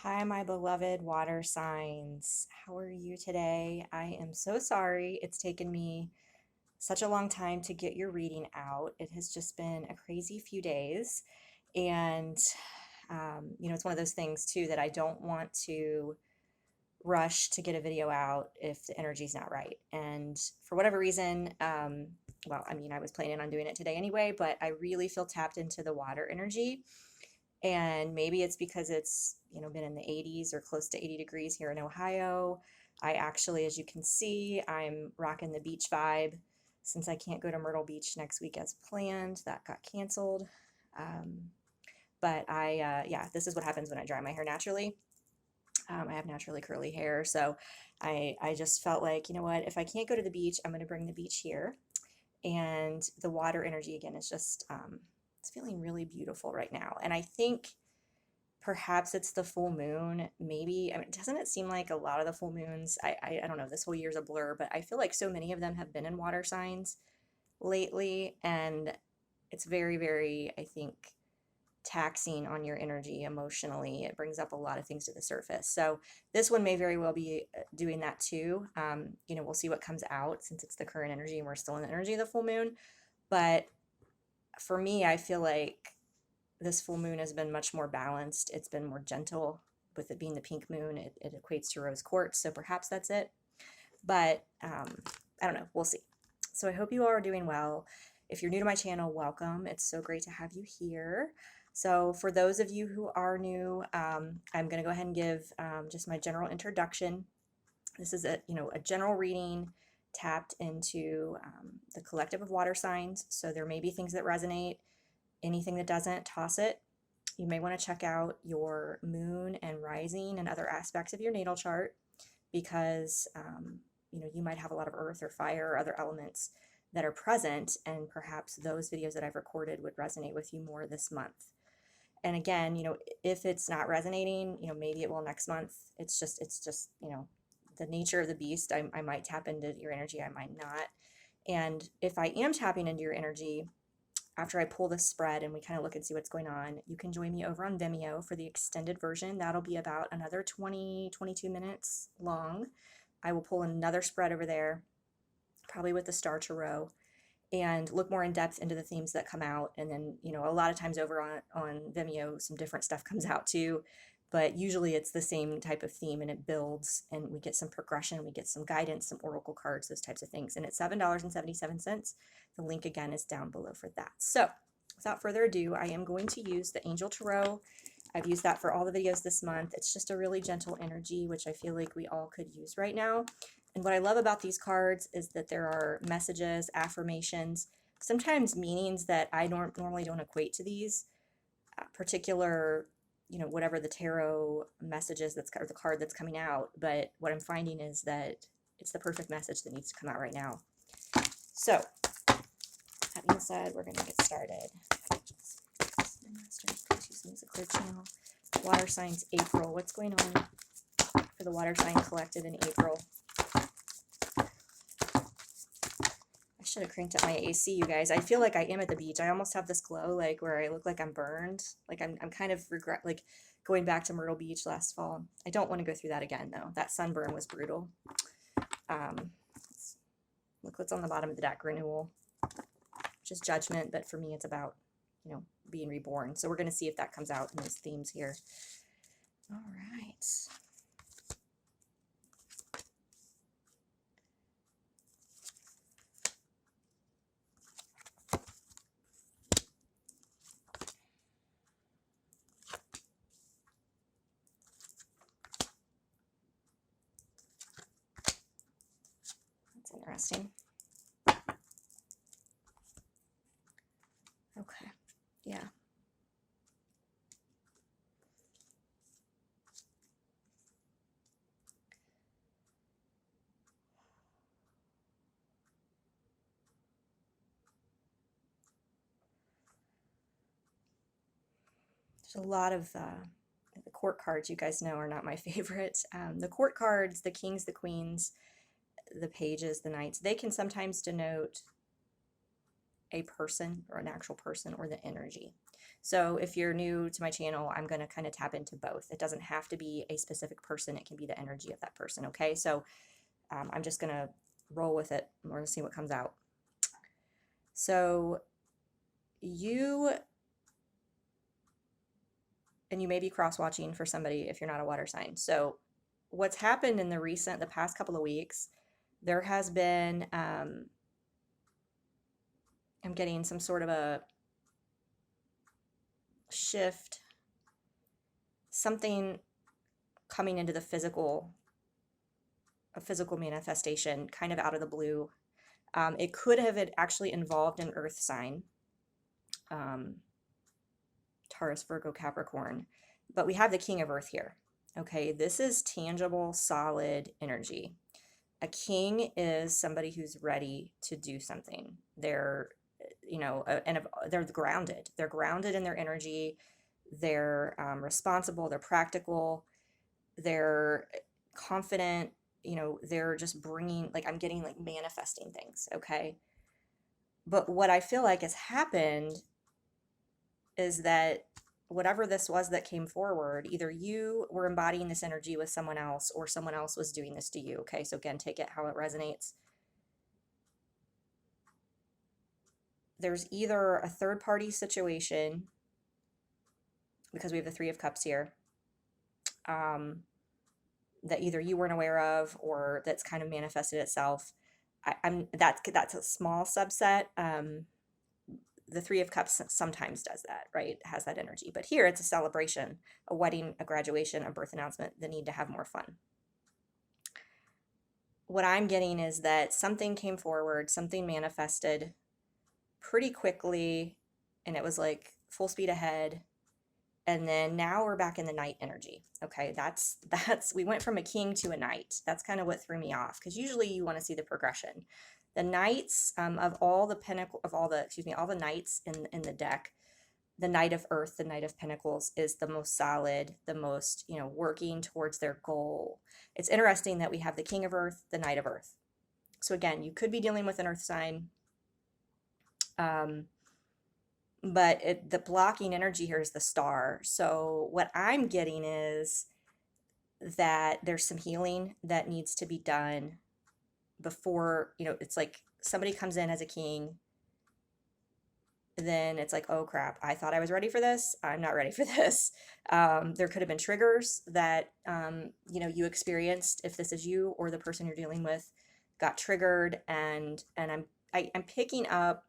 Hi, my beloved water signs. How are you today? I am so sorry it's taken me such a long time to get your reading out. It has just been a crazy few days. And, it's one of those things too that I don't want to rush to get a video out if the energy's not right. And for whatever reason, I was planning on doing it today anyway, but I really feel tapped into the water energy, and maybe it's because it's been in the 80s or close to 80 degrees here in Ohio. I actually, as you can see, I'm rocking the beach vibe since I can't go to Myrtle Beach next week as planned. That got canceled. um, but this is what happens when I dry my hair naturally. I have naturally curly hair, so I just felt like, you know what, if I can't go to the beach, I'm going to bring the beach here. And the water energy again is just it's feeling really beautiful right now. And I think perhaps it's the full moon. Maybe, I mean, doesn't it seem like a lot of the full moons, I don't know, this whole year's a blur, but I feel like so many of them have been in water signs lately, and it's very, very, I think, taxing on your energy emotionally. It brings up a lot of things to the surface. So this one may very well be doing that too. We'll see what comes out since it's the current energy and we're still in the energy of the full moon. But for me, I feel like this full moon has been much more balanced. It's been more gentle. With it being the pink moon, it equates to rose quartz, so perhaps that's it. But I don't know. We'll see. So I hope you all are doing well. If you're new to my channel, welcome. It's so great to have you here. So for those of you who are new, I'm going to go ahead and give just my general introduction. This is a general reading tapped into the collective of water signs. So there may be things that resonate. Anything that doesn't, toss it. You may want to check out your moon and rising and other aspects of your natal chart because you might have a lot of earth or fire or other elements that are present, and perhaps those videos that I've recorded would resonate with you more this month. And again, if it's not resonating, maybe it will next month. It's just the nature of the beast. I might tap into your energy, I might not. And if I am tapping into your energy, after I pull this spread and we kind of look and see what's going on, you can join me over on Vimeo for the extended version. That'll be about another 20, 22 minutes long. I will pull another spread over there, probably with the Star Tarot, and look more in depth into the themes that come out. And then, a lot of times over on Vimeo, some different stuff comes out too. But usually it's the same type of theme and it builds and we get some progression, we get some guidance, some oracle cards, those types of things. And it's $7.77. The link again is down below for that. So without further ado, I am going to use the Angel Tarot. I've used that for all the videos this month. It's just a really gentle energy, which I feel like we all could use right now. And what I love about these cards is that there are messages, affirmations, sometimes meanings that I normally don't equate to these particular, whatever the tarot message is or the card that's coming out. But what I'm finding is that it's the perfect message that needs to come out right now. So that being said, we're going to get started. Please use music clear channel. Water signs April. What's going on for the water sign collective in April? I should have cranked up my AC, you guys. I feel like I am at the beach. I almost have this glow, like where I look like I'm burned. Like I'm kind of like going back to Myrtle Beach last fall. I don't want to go through that again, though. That sunburn was brutal. Look what's on the bottom of the deck. Renewal, which is judgment, but for me it's about, being reborn. So we're going to see if that comes out in those themes here. All right. That's interesting. Okay. Yeah. There's a lot of the court cards, you guys know, are not my favorite. The court cards, the kings, the queens, the pages, the knights, they can sometimes denote a person or an actual person or the energy. So if you're new to my channel, I'm going to kind of tap into both. It doesn't have to be a specific person. It can be the energy of that person. Okay. So I'm just going to roll with it. We're going to see what comes out. So you may be cross watching for somebody if you're not a water sign. So what's happened in the past couple of weeks, there has been, I'm getting some sort of a shift, something coming into the physical, a physical manifestation kind of out of the blue. It could have actually involved an earth sign, Taurus, Virgo, Capricorn, but we have the king of earth here. Okay, this is tangible, solid energy. A king is somebody who's ready to do something. They're, and they're grounded. They're grounded in their energy. They're responsible. They're practical. They're confident. They're just bringing, like, I'm getting like manifesting things. Okay. But what I feel like has happened is that whatever this was that came forward, either you were embodying this energy with someone else or someone else was doing this to you. Okay. So again, take it how it resonates. There's either a third party situation, because we have the Three of Cups here, that either you weren't aware of or that's kind of manifested itself. That's a small subset. The Three of Cups sometimes does that, right? Has that energy. But here it's a celebration, a wedding, a graduation, a birth announcement, the need to have more fun. What I'm getting is that something came forward, something manifested pretty quickly, and it was like full speed ahead. And then now we're back in the knight energy. Okay, that's we went from a king to a knight. That's kind of what threw me off, because usually you want to see the progression. The knights of all the knights in the deck, the Knight of Earth, the Knight of Pentacles is the most solid, the most, working towards their goal. It's interesting that we have the King of Earth, the Knight of Earth. So again, you could be dealing with an earth sign. But the blocking energy here is the Star. So what I'm getting is that there's some healing that needs to be done before, it's like somebody comes in as a king, then it's like, oh crap, I thought I was ready for this. I'm not ready for this. There could have been triggers that, you experienced, if this is you or the person you're dealing with got triggered. And I'm picking up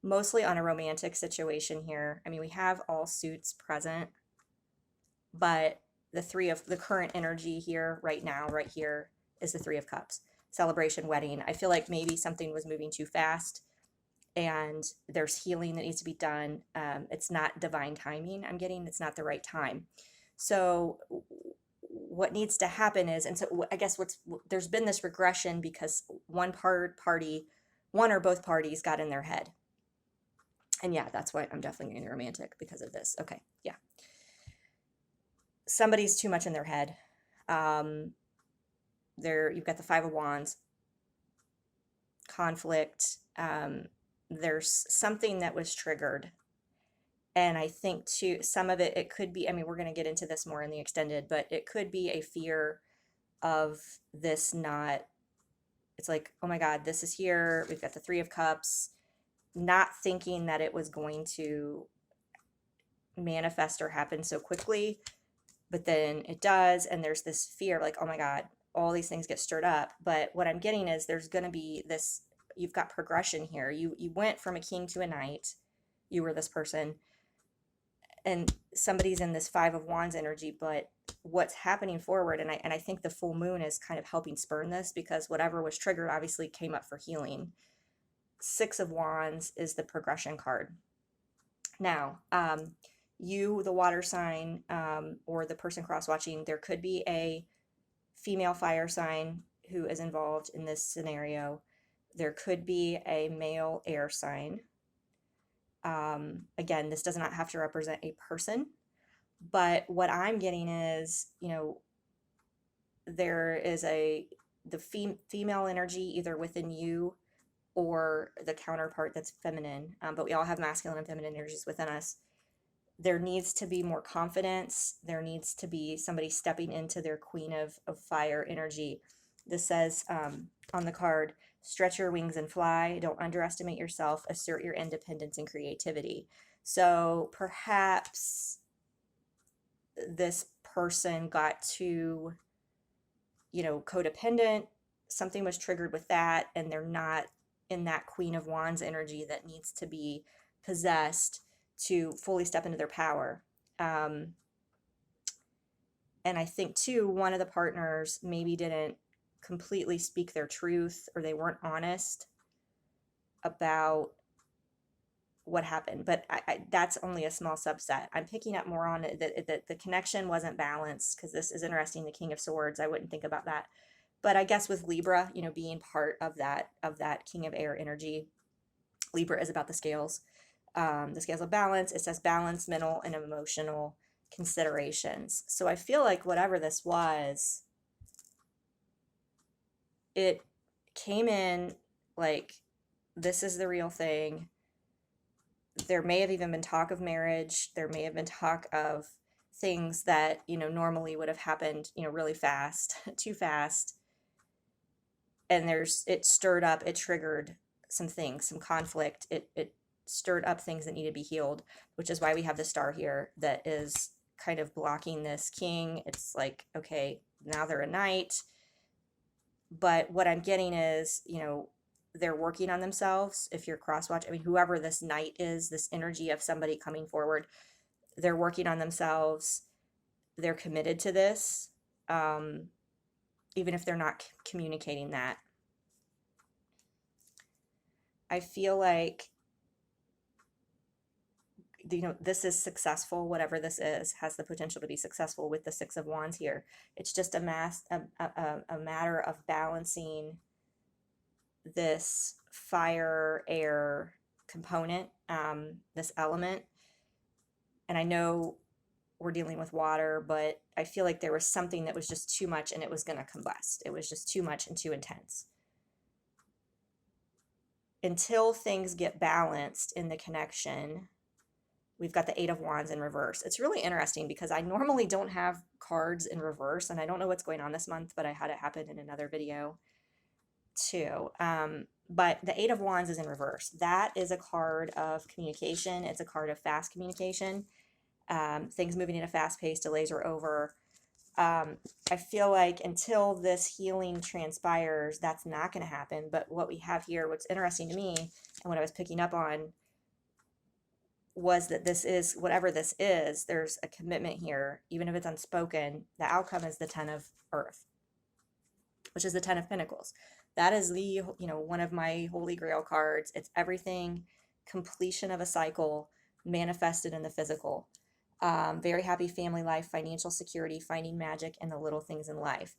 mostly on a romantic situation here. I mean, we have all suits present, but the current energy here right now, right here, is the Three of Cups. Celebration, wedding. I feel like maybe something was moving too fast and there's healing that needs to be done. It's not divine timing. I'm getting it's not the right time. So what needs to happen is, and so I guess there's been this regression because one or both parties got in their head. And yeah, that's why I'm definitely getting romantic, because of this. Okay, yeah. Somebody's too much in their head. You've got the Five of Wands, conflict. There's something that was triggered. And I think too, some of it could be, I mean, we're going to get into this more in the extended, but it could be a fear of this it's like, oh my God, this is here. We've got the Three of Cups. Not thinking that it was going to manifest or happen so quickly, but then it does, and there's this fear, like, oh my God, all these things get stirred up. But what I'm getting is there's going to be this, you've got progression here. You went from a king to a knight. You were this person, and somebody's in this Five of Wands energy, but what's happening forward, and I think the full moon is kind of helping spurn this, because whatever was triggered obviously came up for healing. Six of Wands is the progression card. Now, you, the water sign, or the person cross-watching, there could be a female fire sign who is involved in this scenario. There could be a male air sign. Again, this does not have to represent a person, but what I'm getting is, there is the female energy either within you or the counterpart that's feminine, but we all have masculine and feminine energies within us. there needs to be more confidence. There needs to be somebody stepping into their queen of fire energy. This says on the card, stretch your wings and fly. Don't underestimate yourself. Assert your independence and creativity. So perhaps this person got too, codependent. Something was triggered with that, and they're not in that Queen of Wands energy that needs to be possessed to fully step into their power. And I think, too, one of the partners maybe didn't completely speak their truth, or they weren't honest about what happened. But that's only a small subset. I'm picking up more on it that the connection wasn't balanced, because this is interesting. The King of Swords, I wouldn't think about that. But I guess with Libra, being part of that King of Air energy, Libra is about the scales of balance. It says balance, mental, and emotional considerations. So I feel like whatever this was, it came in like, this is the real thing. There may have even been talk of marriage. There may have been talk of things that, normally would have happened, really fast, too fast. And it stirred up, it triggered some things, some conflict. It stirred up things that need to be healed, which is why we have the star here that is kind of blocking this king. It's like, okay, now they're a knight. But what I'm getting is, they're working on themselves. If you're crosswatch, whoever this knight is, this energy of somebody coming forward, they're working on themselves. They're committed to this, even if they're not communicating that. I feel like, this is successful. Whatever this is has the potential to be successful with the Six of Wands here. It's just a matter of balancing this fire air component, this element. And I know we're dealing with water, but I feel like there was something that was just too much, and it was going to combust. It was just too much and too intense. Until things get balanced in the connection, we've got the Eight of Wands in reverse. It's really interesting because I normally don't have cards in reverse, and I don't know what's going on this month, but I had it happen in another video too. But the Eight of Wands is in reverse. That is a card of communication. It's a card of fast communication. Things moving at a fast pace, delays are over. I feel like until this healing transpires, that's not going to happen. But what we have here, what's interesting to me, and what I was picking up on, was that this is, whatever this is, there's a commitment here, even if it's unspoken. The outcome is the Ten of Earth, which is the Ten of Pentacles. That is the, one of my holy grail cards. It's everything, completion of a cycle manifested in the physical. Very happy family life, financial security, finding magic in the little things in life.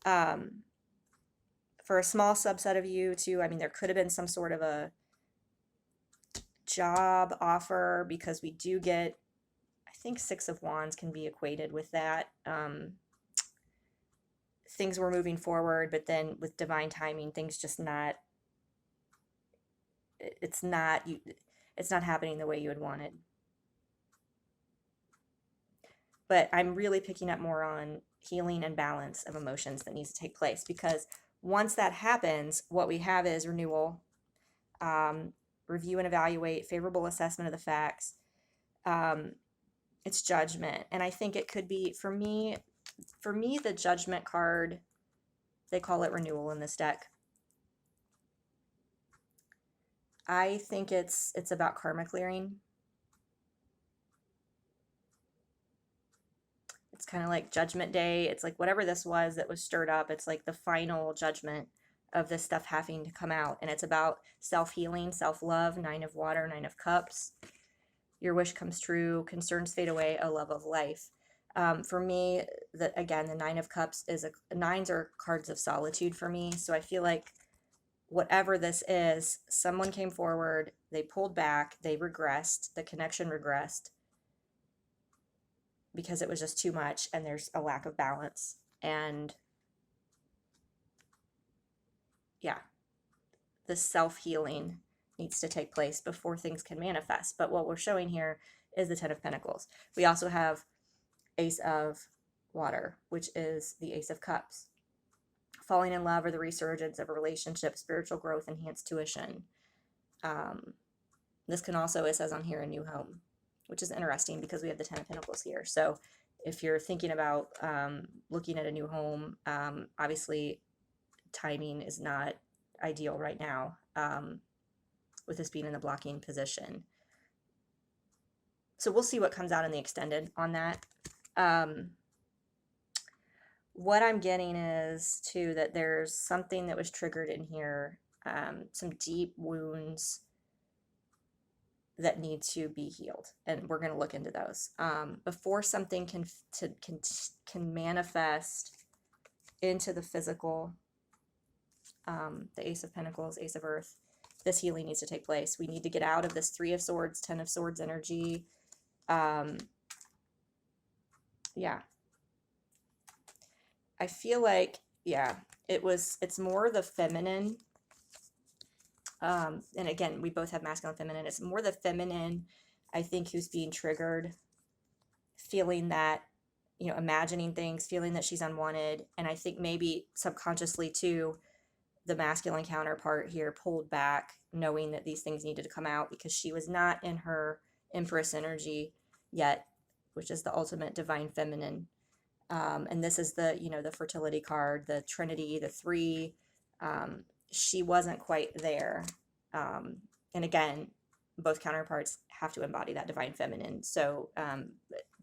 For a small subset of you too, there could have been some sort of a job offer, because we do get, I think Six of Wands can be equated with that. Things were moving forward, but then with divine timing, things just not, it's not happening the way you had wanted. But I'm really picking up more on healing and balance of emotions that needs to take place, because once that happens, what we have is renewal, review and evaluate, favorable assessment of the facts. It's judgment. And I think it could be, for me, the Judgment card, they call it renewal in this deck. I think it's about karma clearing. It's kind of like Judgment Day. It's like whatever this was that was stirred up, it's like the final judgment of this stuff having to come out. And it's about self-healing, self-love, Nine of Water, Nine of Cups. Your wish comes true, concerns fade away, a love of life. For me, the Nine of Cups is nines are cards of solitude for me. So I feel like whatever this is, someone came forward, they pulled back, they regressed, the connection regressed, because it was just too much, and there's a lack of balance. And yeah, the self-healing needs to take place before things can manifest. But what we're showing here is the Ten of Pentacles. We also have Ace of Water, which is the Ace of Cups. Falling in love or the resurgence of a relationship, spiritual growth, enhanced tuition. This can also, it says on here, a new home, which is interesting because we have the Ten of Pentacles here. So if you're thinking about looking at a new home, obviously timing is not ideal right now with this being in the blocking position. So we'll see what comes out in the extended on that. What I'm getting is, too, that there's something that was triggered in here, some deep wounds that need to be healed, and we're going to look into those before something can manifest into the physical. The Ace of Pentacles, Ace of Earth, this healing needs to take place. We need to get out of this Three of Swords, Ten of Swords energy. Yeah, I feel like, yeah, it's more the feminine. And again, we both have masculine and feminine. It's more the feminine, I think, who's being triggered, feeling that, imagining things, feeling that she's unwanted. And I think maybe subconsciously too, the masculine counterpart here pulled back, knowing that these things needed to come out because she was not in her Empress energy yet, which is the ultimate divine feminine. And this is the, the fertility card, the Trinity, the three. She wasn't quite there. And again, both counterparts have to embody that divine feminine. So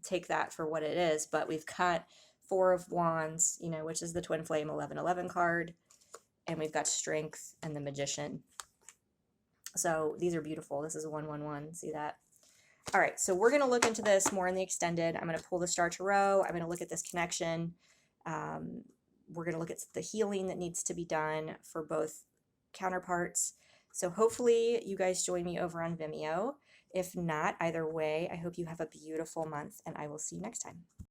take that for what it is. But we've got Four of Wands, which is the Twin Flame 1111 card. And we've got Strength and the Magician. So these are beautiful. This is a 111. See that? All right, so we're going to look into this more in the extended. I'm going to pull the Star Tarot. I'm going to look at this connection. We're going to look at the healing that needs to be done for both counterparts. So hopefully you guys join me over on Vimeo. If not, either way, I hope you have a beautiful month, and I will see you next time.